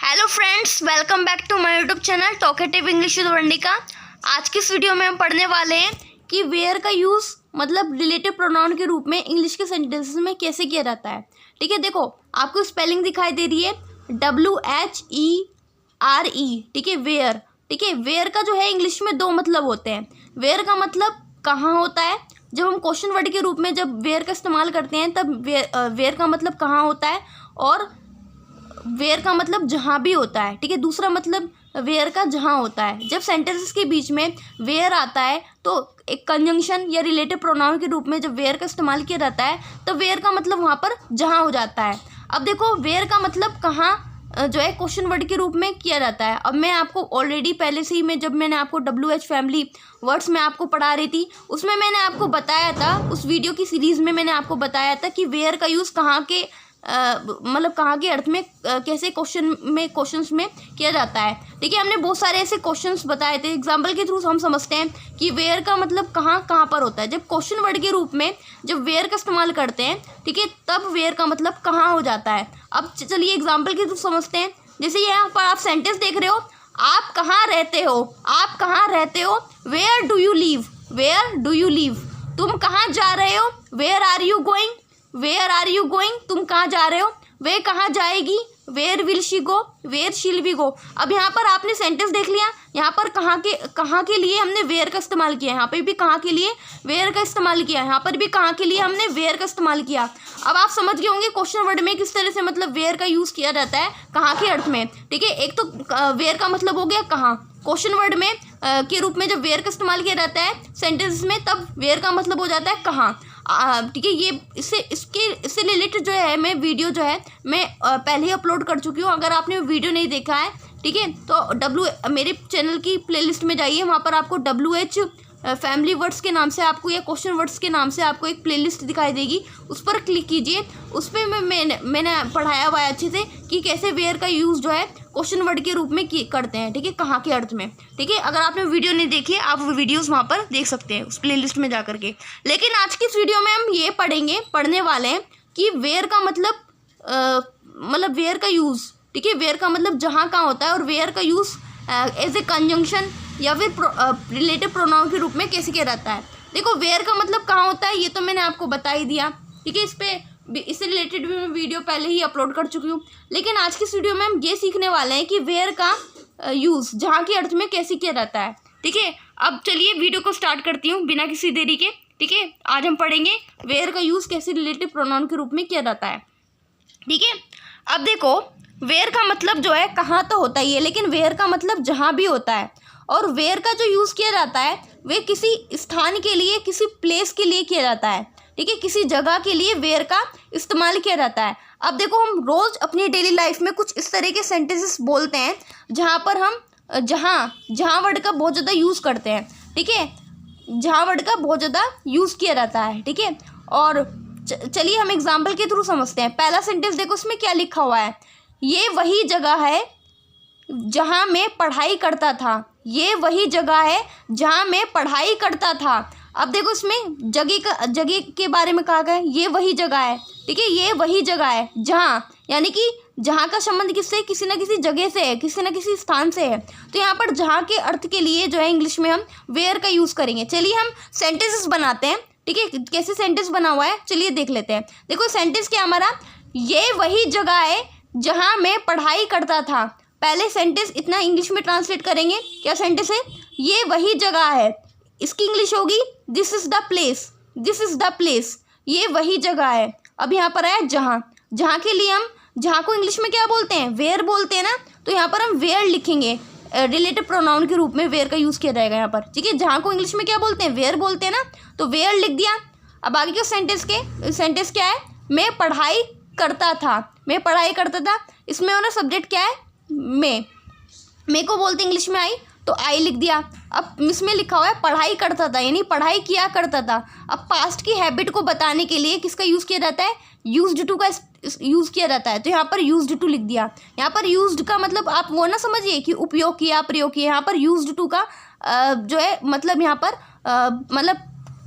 Hello friends, welcome back to my YouTube channel talkative English with Varnika. आज की इस video में हम पढ़ने वाले हैं कि वेयर का यूज़ मतलब रिलेटिव प्रोनाउन के रूप में इंग्लिश के सेंटेंसेस में कैसे किया जाता है। ठीक है, देखो आपको स्पेलिंग दिखाई दे रही है WHERE। ठीक है, वेयर। ठीक है, वेयर का जो है इंग्लिश में दो मतलब होते हैं। वेयर का मतलब कहाँ होता है, जब हम क्वेश्चन वर्ड के रूप में जब वेयर का इस्तेमाल करते हैं तब वेयर का मतलब कहाँ होता है, और वेयर का मतलब जहाँ भी होता है। ठीक है, दूसरा मतलब वेयर का जहाँ होता है। जब सेंटेंसेस के बीच में वेयर आता है तो एक कंजंक्शन या रिलेटिव प्रोनाउन के रूप में जब वेयर का इस्तेमाल किया जाता है तो वेयर का मतलब वहाँ पर जहाँ हो जाता है। अब देखो वेयर का मतलब कहाँ जो है क्वेश्चन वर्ड के रूप में किया जाता है। अब मैं आपको ऑलरेडी पहले से ही जब मैंने आपको WH फैमिली वर्ड्स में आपको पढ़ा रही थी उसमें मैंने आपको बताया था, उस वीडियो की सीरीज़ में मैंने आपको बताया था कि वेयर का यूज़ कहाँ के मतलब कहाँ के अर्थ में कैसे क्वेश्चंस में किया जाता है। ठीक है, हमने बहुत सारे ऐसे क्वेश्चंस बताए थे। एग्जांपल के थ्रू हम समझते हैं कि वेयर का मतलब कहाँ कहाँ पर होता है। जब क्वेश्चन वर्ड के रूप में जब वेयर का इस्तेमाल करते हैं, ठीक है, तब वेयर का मतलब कहाँ हो जाता है। अब चलिए एग्जाम्पल के थ्रू समझते हैं। जैसे यहाँ पर आप सेंटेंस देख रहे हो, आप कहाँ रहते हो, आप कहाँ रहते हो, where do you live, where do you live. तुम कहाँ जा रहे हो, where are you going, where are you going, तुम कहाँ जा रहे हो। वे कहाँ जाएगी, where will she go, where shall we go. अब यहाँ पर आपने सेंटेंस देख लिया, यहाँ पर कहाँ के लिए हमने वेयर का इस्तेमाल किया, यहाँ पर भी कहाँ के लिए वेयर का इस्तेमाल किया, यहाँ पर भी कहाँ के लिए हमने वेयर का इस्तेमाल किया। अब आप समझ गए होंगे क्वेश्चन वर्ड में किस तरह से मतलब वेयर का यूज़ किया जाता है कहाँ के अर्थ में। ठीक है, एक तो वेयर का मतलब हो गया कहाँ, क्वेश्चन वर्ड में के रूप में जब वेयर का इस्तेमाल किया जाता है सेंटेंस में तब वेयर का मतलब हो जाता है कहाँ। ठीक है, ये इससे रिलेटेड जो है मैं वीडियो जो है मैं पहले ही अपलोड कर चुकी हूँ। अगर आपने वीडियो नहीं देखा है, ठीक है, तो मेरे चैनल की प्लेलिस्ट में जाइए, वहाँ पर आपको WH फैमिली वर्ड्स के नाम से आपको या क्वेश्चन वर्ड्स के नाम से आपको एक प्लेलिस्ट दिखाई देगी, उस पर क्लिक कीजिए। उस पर मैंने पढ़ाया हुआ है अच्छे से कि कैसे वेयर का यूज़ जो है क्वेश्चन वर्ड के रूप में करते हैं। ठीक है, कहाँ के अर्थ में। ठीक है, अगर आपने वीडियो नहीं देखी है आप वीडियोस वहाँ पर देख सकते हैं उस प्लेलिस्ट में जा करके। लेकिन आज की इस वीडियो में हम ये पढ़ने वाले हैं कि वेयर का मतलब वेयर का यूज़। ठीक है, वेयर का मतलब जहाँ कहाँ होता है और वेयर का यूज़ एज ए कंजंक्शन या फिर रिलेटिव प्रोनाउन के रूप में कैसे किया जाता है। देखो वेयर का मतलब कहाँ होता है ये तो मैंने आपको बता ही दिया। ठीक है, इससे रिलेटेड भी मैं वीडियो पहले ही अपलोड कर चुकी हूँ। लेकिन आज की इस वीडियो में हम ये सीखने वाले हैं कि वेयर का यूज़ जहाँ के अर्थ में कैसे किया जाता है। ठीक है, अब चलिए वीडियो को स्टार्ट करती हूँ बिना किसी देरी के। ठीक है, आज हम पढ़ेंगे वेयर का यूज़ कैसे रिलेटिव प्रोनाउन के रूप में किया जाता है। ठीक है, अब देखो वेयर का मतलब जो है कहाँ तो होता ही है, लेकिन वेयर का मतलब जहाँ भी होता है। और वेयर का जो यूज़ किया जाता है वे किसी स्थान के लिए, किसी प्लेस के लिए किया जाता है। ठीक है, किसी जगह के लिए वेयर का इस्तेमाल किया जाता है। अब देखो हम रोज़ अपनी डेली लाइफ में कुछ इस तरह के सेंटेंसेस बोलते हैं जहाँ पर हम जहाँ वर्ड का बहुत ज़्यादा यूज़ करते हैं। ठीक है, जहाँ वर्ड का बहुत ज़्यादा यूज़ किया जाता है। ठीक है, और चलिए हम एग्जाम्पल के थ्रू समझते हैं। पहला सेंटेंस देखो उसमें क्या लिखा हुआ है, ये वही जगह है जहाँ मैं पढ़ाई करता था, ये वही जगह है जहाँ मैं पढ़ाई करता था। अब देखो इसमें जगह के बारे में कहा गया है, ये वही जगह है। ठीक है, ये वही जगह है जहाँ, यानी कि जहाँ का संबंध किससे, किसी न किसी जगह से है, किसी न किसी स्थान से है। तो यहाँ पर जहाँ के अर्थ के लिए जो है इंग्लिश में हम वेयर का यूज़ करेंगे। चलिए हम सेंटेंसेस बनाते हैं। ठीक है, कैसे सेंटेंस बना हुआ है चलिए देख लेते हैं। देखो सेंटेंस क्या हमारा, ये वही जगह है जहाँ मैं पढ़ाई करता था। पहले सेंटेंस इतना इंग्लिश में ट्रांसलेट करेंगे, क्या सेंटेंस है, ये वही जगह है। इसकी इंग्लिश होगी this is the place, this is the place, ये वही जगह है। अब यहाँ पर आया जहाँ, जहाँ के लिए हम जहाँ को इंग्लिश में क्या बोलते हैं, वेयर बोलते हैं ना, तो यहाँ पर हम वेयर लिखेंगे। रिलेटिव प्रोनाउन के रूप में वेयर का यूज़ किया जाएगा यहाँ पर। ठीक है, जहाँ को इंग्लिश में क्या बोलते हैं, वेयर बोलते हैं ना, तो वेयर लिख दिया। अब आगे के सेंटेंस क्या है, मैं पढ़ाई करता था, मैं पढ़ाई करता था। इसमें होना सब्जेक्ट क्या है, मैं को बोलते इंग्लिश में आई, तो आई लिख दिया। अब इसमें लिखा हुआ है पढ़ाई करता था, यानी पढ़ाई किया करता था। अब पास्ट की हैबिट को बताने के लिए किसका यूज़ किया जाता है, यूज्ड टू का यूज़ किया जाता है। तो यहाँ पर यूज्ड टू लिख दिया। यहाँ पर यूज्ड का मतलब आप वो ना समझिए कि उपयोग किया, प्रयोग किया। यहाँ पर यूज्ड टू का जो है मतलब यहाँ पर मतलब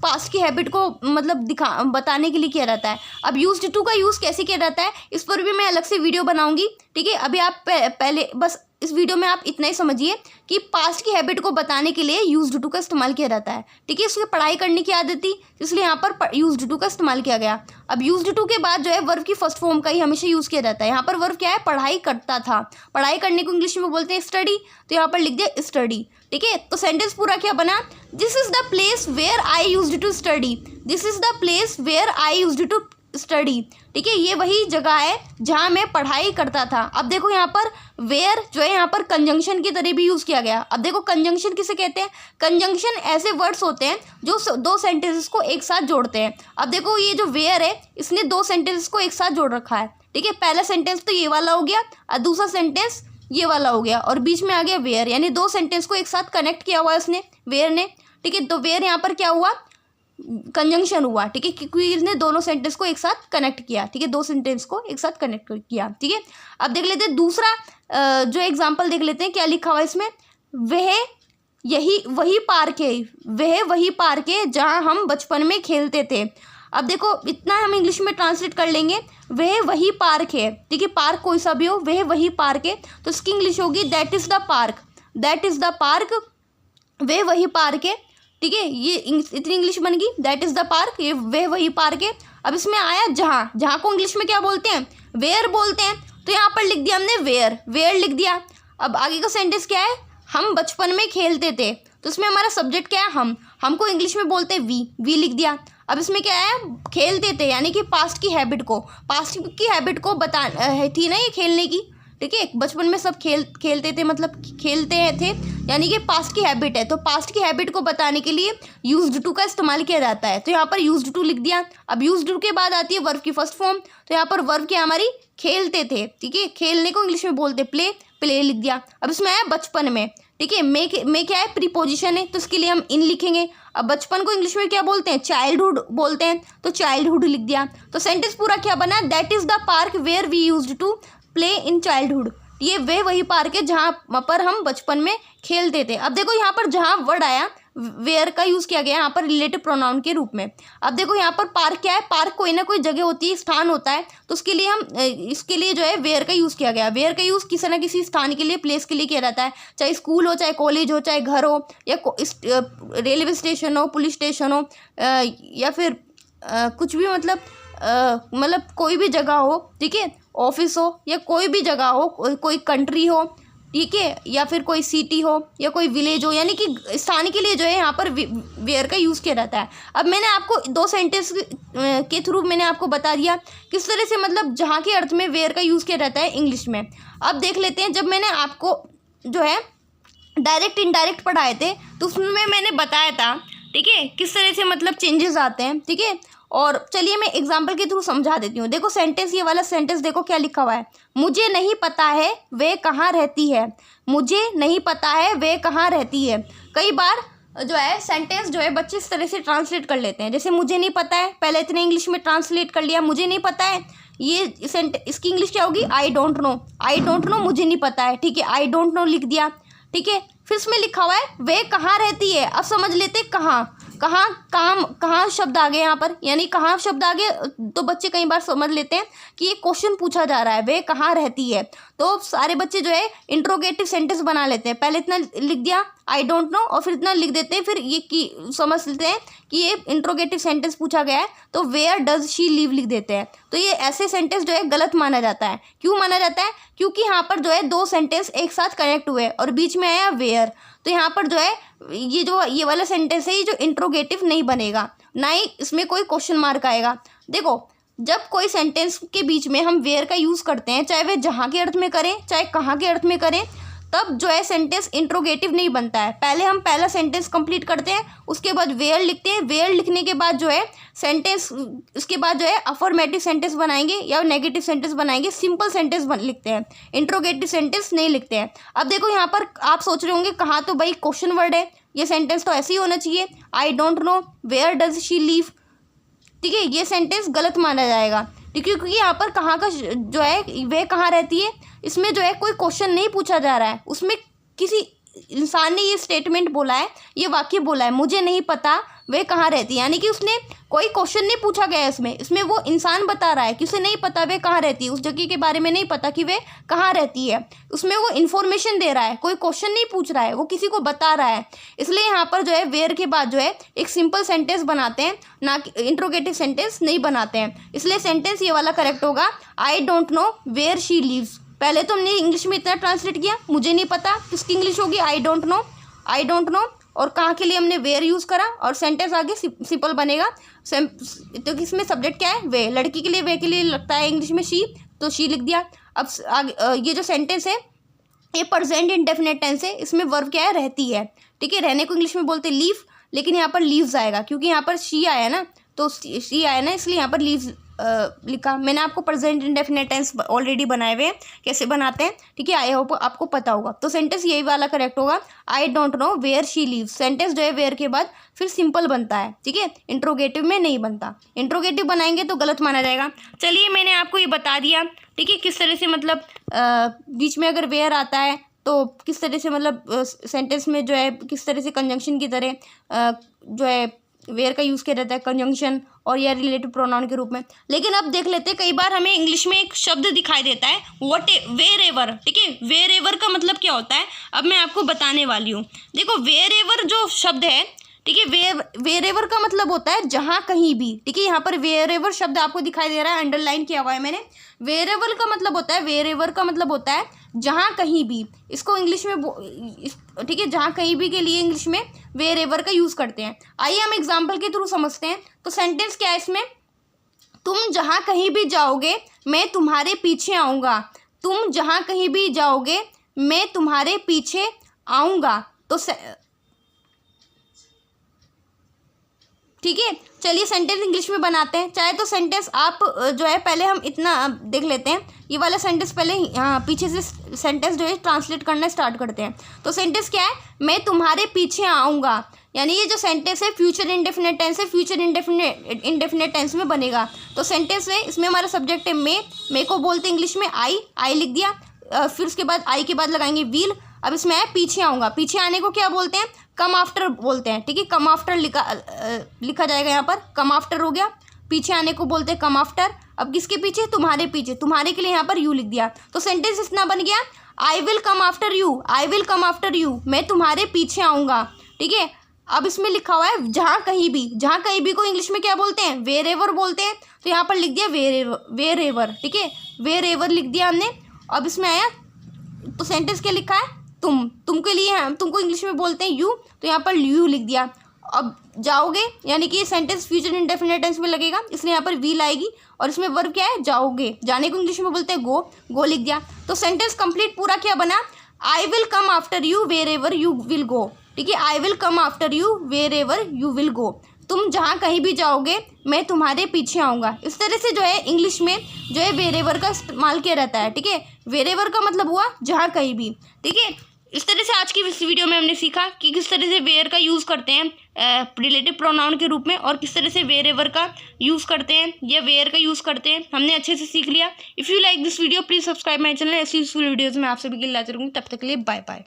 पास्ट की हैबिट को मतलब बताने के लिए किया जाता है। अब यूज्ड टू का यूज़ कैसे किया जाता है इस पर भी मैं अलग से वीडियो बनाऊंगी, ठीक है। अभी आप पहले बस इस वीडियो में आप इतना ही समझिए कि पास्ट की हैबिट को बताने के लिए यूज्ड टू का इस्तेमाल किया जाता है, ठीक है। इसकी पढ़ाई करने की आदत थी इसलिए यहाँ पर यूज्ड टू का इस्तेमाल किया गया। अब यूज्ड टू के बाद जो है वर्ब की फर्स्ट फॉर्म का ही हमेशा यूज़ किया जाता है। यहाँ पर वर्ब क्या है, पढ़ाई करता था। पढ़ाई करने को इंग्लिश में बोलते हैं स्टडी, तो यहाँ पर लिख दिया स्टडी, ठीक है। तो सेंटेंस पूरा क्या बना, this is the place where I used to study, this is the place where I used to study, ठीक है। ये वही जगह है जहाँ मैं पढ़ाई करता था। अब देखो यहाँ पर वेयर जो है यहाँ पर कंजंक्शन की तरह भी यूज़ किया गया। अब देखो कंजंक्शन किसे कहते हैं, कंजंक्शन ऐसे वर्ड्स होते हैं जो दो सेंटेंसेस को एक साथ जोड़ते हैं। अब देखो ये जो वेयर है इसने दो सेंटेंसेस को एक साथ जोड़ रखा है, ठीक है। पहला सेंटेंस तो ये वाला हो गया और दूसरा सेंटेंस ये वाला हो गया और बीच में आ गया वेयर, यानी दो सेंटेंस को एक साथ कनेक्ट किया हुआ है उसने, वेयर ने, ठीक है। तो वेयर यहाँ पर क्या हुआ, कंजंक्शन हुआ, ठीक है, क्योंकि इसने दोनों सेंटेंस को एक साथ कनेक्ट किया, ठीक है, दो सेंटेंस को एक साथ कनेक्ट किया, ठीक है। अब देख लेते हैं दूसरा जो एग्जांपल देख लेते हैं क्या लिखा हुआ है इसमें, वही पार्क है, वही पार्क है जहाँ हम बचपन में खेलते थे। अब देखो इतना हम इंग्लिश में ट्रांसलेट कर लेंगे, वही पार्क है, ठीक है। पार्क कोई सा भी हो, वही पार्क है, तो इसकी इंग्लिश होगी that is the park, that is the park, वही पार्क है, ठीक है। ये इतनी इंग्लिश बन गई, दैट इज़ द पार्क, ये वही पार्क है। अब इसमें आया जहाँ को इंग्लिश में क्या बोलते हैं, वेयर बोलते हैं, तो यहाँ पर लिख दिया हमने वेयर लिख दिया। अब आगे का सेंटेंस क्या है, हम बचपन में खेलते थे, तो इसमें हमारा सब्जेक्ट क्या है, हमको इंग्लिश में बोलते हैं वी लिख दिया। अब इसमें क्या है, खेलते थे, यानी कि पास्ट की हैबिट को बता थी ना ये खेलने की, ठीक है। बचपन में सब खेलते थे, मतलब खेलते थे, यानी कि पास्ट की हैबिट है, तो पास्ट की हैबिट को बताने के लिए यूज्ड टू का इस्तेमाल किया जाता है। तो यहाँ पर यूज्ड टू लिख दिया। अब यूज्ड टू के बाद आती है वर्ब की फर्स्ट फॉर्म, तो यहाँ पर वर्ब क्या हमारी खेलते थे, ठीक है। खेलने को इंग्लिश में बोलते प्ले लिख दिया। अब इसमें आया बचपन में, ठीक है। में क्या है, प्रीपोजिशन है, तो इसके लिए हम इन लिखेंगे। अब बचपन को इंग्लिश में क्या बोलते हैं, चाइल्डहुड बोलते हैं, तो चाइल्डहुड लिख दिया। तो सेंटेंस पूरा क्या बना, that is the park where we used to play in childhood, ये वही पार्क है जहाँ पर हम बचपन में खेलते थे। अब देखो यहाँ पर जहाँ वर्ड आया वेयर का यूज़ किया गया यहाँ पर रिलेटिव प्रोनाउन के रूप में। अब देखो यहाँ पर पार्क क्या है, पार्क कोई ना कोई जगह होती है, स्थान होता है, तो इसके लिए जो है वेयर का यूज़ किया गया। वेयर का यूज़ किसी ना किसी स्थान के लिए, प्लेस के लिए किया जाता है, चाहे स्कूल हो, चाहे कॉलेज हो, चाहे घर हो, या रेलवे स्टेशन हो, पुलिस स्टेशन हो, या फिर कुछ भी, मतलब कोई भी जगह हो, ठीक है, ऑफिस हो या कोई भी जगह हो, कोई कंट्री हो, ठीक है, या फिर कोई सिटी हो या कोई विलेज हो, यानी कि स्थान के लिए जो है यहाँ पर वेयर का यूज़ किया जाता है। अब मैंने आपको दो सेंटेंस के थ्रू मैंने आपको बता दिया किस तरह से मतलब जहाँ के अर्थ में वेयर का यूज़ किया जाता है इंग्लिश में। अब देख लेते हैं, जब मैंने आपको जो है डायरेक्ट इनडायरेक्ट पढ़ाए थे तो उसमें मैंने बताया था, ठीक है, किस तरह से मतलब चेंजेस आते हैं, ठीक है। और चलिए मैं एग्जाम्पल के थ्रू समझा देती हूँ। देखो सेंटेंस, ये वाला सेंटेंस देखो क्या लिखा हुआ है, मुझे नहीं पता है वे कहाँ रहती है, मुझे नहीं पता है वे कहाँ रहती है। कई बार जो है सेंटेंस जो है बच्चे इस तरह से ट्रांसलेट कर लेते हैं, जैसे मुझे नहीं पता है, पहले इतने इंग्लिश में ट्रांसलेट कर लिया, मुझे नहीं पता है, ये इसकी इंग्लिश क्या होगी, आई डोंट नो, मुझे नहीं पता है, ठीक है, आई डोंट नो लिख दिया, ठीक है। फिर इसमें लिखा हुआ है वे कहाँ रहती है। अब समझ लेते कहाँ शब्द आ गए यहाँ पर, यानी कहाँ शब्द आ गए, तो बच्चे कई बार समझ लेते हैं कि ये क्वेश्चन पूछा जा रहा है, वे कहाँ रहती है, तो सारे बच्चे जो है इंट्रोगेटिव सेंटेंस बना लेते हैं। पहले इतना लिख दिया आई डोंट नो और फिर इतना लिख देते हैं, फिर ये समझ लेते हैं कि ये इंट्रोगेटिव सेंटेंस पूछा गया है, तो वेयर डज शी लिव लिख देते हैं। तो ये ऐसे सेंटेंस जो है गलत माना जाता है। क्यों माना जाता है, क्योंकि यहाँ पर जो है दो सेंटेंस एक साथ कनेक्ट हुए और बीच में आया वेयर, तो यहाँ पर जो है ये वाला सेंटेंस है, ये जो इंट्रोगेटिव नहीं बनेगा, ना ही इसमें कोई क्वेश्चन मार्क आएगा। देखो जब कोई सेंटेंस के बीच में हम वेयर का यूज़ करते हैं, चाहे वे जहाँ के अर्थ में करें चाहे कहाँ के अर्थ में करें, तब जो है सेंटेंस इंट्रोगेटिव नहीं बनता है। पहले हम पहला सेंटेंस कंप्लीट करते हैं, उसके बाद वेयर लिखते हैं, वेयर लिखने के बाद जो है सेंटेंस, उसके बाद जो है अफर्मेटिव सेंटेंस बनाएंगे या नेगेटिव सेंटेंस बनाएंगे, सिंपल सेंटेंस लिखते हैं, इंट्रोगेटिव सेंटेंस नहीं लिखते हैं। अब देखो यहाँ पर आप सोच रहे होंगे कहाँ तो भाई क्वेश्चन वर्ड है, ये सेंटेंस तो ऐसे ही होना चाहिए, I don't know where does she live, ठीक है, ये सेंटेंस गलत माना जाएगा, क्योंकि यहाँ पर कहाँ का जो है वे कहाँ रहती है, इसमें जो है कोई क्वेश्चन नहीं पूछा जा रहा है, उसमें किसी इंसान ने ये स्टेटमेंट बोला है, ये वाक्य बोला है, मुझे नहीं पता वे कहाँ रहती है, यानी कि उसने कोई क्वेश्चन नहीं पूछा गया है इसमें वो इंसान बता रहा है कि उसे नहीं पता वे कहाँ रहती है, उस जगह के बारे में नहीं पता कि वे कहाँ रहती है, उसमें वो इन्फॉर्मेशन दे रहा है, कोई क्वेश्चन नहीं पूछ रहा है, वो किसी को बता रहा है। इसलिए यहाँ पर जो है वेयर के बाद जो है एक सिंपल सेंटेंस बनाते हैं, ना कि इंट्रोगेटिव सेंटेंस नहीं बनाते हैं। इसलिए सेंटेंस ये वाला करेक्ट होगा, I don't know where she lives. पहले तो हमने इंग्लिश में इतना ट्रांसलेट किया, मुझे नहीं पता, इसकी इंग्लिश होगी आई डोंट नो, और कहाँ के लिए हमने वेयर यूज़ करा, और सेंटेंस आगे सिंपल बनेगा। तो इसमें सब्जेक्ट क्या है, वे, लड़की के लिए वे के लिए लगता है इंग्लिश में शी, तो शी लिख दिया। अब आगे ये जो सेंटेंस है ये प्रेजेंट इंडेफिनिट टेंस है, इसमें वर्ब क्या है, रहती है, ठीक है। रहने को इंग्लिश में बोलते लीव, लेकिन यहाँ पर लीव्स आएगा क्योंकि यहाँ पर शी आया ना, तो शी आया ना, इसलिए यहाँ पर लीव्स लिखा। मैंने आपको प्रेजेंट इंडेफिनिट टेंस ऑलरेडी बनाए हुए हैं, कैसे बनाते हैं, ठीक है, आई होप आपको पता होगा। तो सेंटेंस यही वाला करेक्ट होगा, I don't know where she lives. Sentence जो है वेयर के बाद फिर सिंपल बनता है, ठीक है, इंट्रोगेटिव में नहीं बनता। इंट्रोगेटिव बनाएंगे तो गलत माना जाएगा। चलिए मैंने आपको ये बता दिया, ठीक है, किस तरह से मतलब बीच में अगर वेयर आता है तो किस तरह से मतलब सेंटेंस में जो है किस तरह से कंजंक्शन की तरह जो है वेयर का यूज़ किया जाता है, कंजंक्शन और या रिलेटिव प्रोनाउन के रूप में। लेकिन अब देख लेते हैं, कई बार हमें इंग्लिश में एक शब्द दिखाई देता है वेयर एवर, ठीक है। वेयर एवर का मतलब क्या होता है, अब मैं आपको बताने वाली हूँ। देखो वेयर एवर जो शब्द है, ठीक है, वेयर एवर का मतलब होता है जहाँ कहीं भी, ठीक है। यहाँ पर वेयर एवर शब्द आपको दिखाई दे रहा है, अंडरलाइन किया हुआ है मैंने। वेयर एवर का मतलब होता है जहाँ कहीं भी। इसको इंग्लिश में ठीक है, जहाँ कहीं भी के लिए इंग्लिश में वेयर एवर का यूज़ करते हैं। आइए हम एग्जाम्पल के थ्रू समझते हैं। तो सेंटेंस क्या है इसमें, तुम जहाँ कहीं भी जाओगे मैं तुम्हारे पीछे आऊँगा। तुम जहाँ कहीं भी जाओगे मैं तुम्हारे पीछे आऊँगा। तो ठीक है, चलिए सेंटेंस इंग्लिश में बनाते हैं। चाहे तो सेंटेंस आप जो है पहले हम इतना देख लेते हैं, ये वाला सेंटेंस पहले पीछे से सेंटेंस जो है ट्रांसलेट करना स्टार्ट करते हैं। तो सेंटेंस क्या है, मैं तुम्हारे पीछे आऊँगा, यानी ये जो सेंटेंस है फ्यूचर इंडेफिनिट टेंस है, फ्यूचर इंडेफिनिट टेंस में बनेगा। तो सेंटेंस है, इसमें हमारा सब्जेक्ट है मे को बोलते हैं इंग्लिश में आई लिख दिया, फिर उसके बाद आई के बाद लगाएंगे विल। अब इसमें है पीछे आऊँगा, पीछे आने को क्या बोलते हैं, कम आफ्टर बोलते हैं, ठीक है। कम आफ्टर लिखा जाएगा यहाँ पर, कम आफ्टर हो गया, पीछे आने को बोलते हैं कम आफ्टर। अब किसके पीछे, तुम्हारे पीछे, तुम्हारे के लिए यहाँ पर यू लिख दिया। तो सेंटेंस इतना बन गया, आई विल कम आफ्टर यू, मैं तुम्हारे पीछे आऊँगा, ठीक है। अब इसमें लिखा हुआ है जहाँ कहीं भी को इंग्लिश में क्या बोलते हैं, वेयर एवर बोलते हैं। तो यहाँ पर लिख दिया वेयर एवर, ठीक है, वेयर एवर लिख दिया हमने। अब इसमें आया तो सेंटेंस क्या लिखा है, तुमके लिए है, तुमको इंग्लिश में बोलते हैं यू, तो यहाँ पर यू लिख दिया। अब जाओगे, यानी कि ये सेंटेंस फ्यूचर इंडेफिनिट टेंस में लगेगा, इसलिए यहाँ पर विल आएगी, और इसमें वर्ब क्या है, जाओगे, जाने को इंग्लिश में बोलते हैं गो लिख दिया। तो सेंटेंस कंप्लीट पूरा क्या बना, I will come after you wherever you will go, ठीक है, I will come after you wherever you will go. तुम जहाँ कहीं भी जाओगे मैं तुम्हारे पीछे आऊँगा। इस तरह से जो है इंग्लिश में जो है वेयर एवर का इस्तेमाल किया रहता है, ठीक है। वेयर एवर का मतलब हुआ जहाँ कहीं भी, ठीक है। इस तरह से आज की इस वीडियो में हमने सीखा कि किस तरह से वेयर का यूज़ करते हैं रिलेटिव प्रोनाउन के रूप में, और किस तरह से वेयर एवर का यूज़ करते हैं या वेयर का यूज़ करते हैं, हमने अच्छे से सीख लिया। If you like this video please subscribe my channel. ऐसी वीडियोज़ में आप सभी के लिए लाते रहूँगी। तब तक के लिए बाय बाय।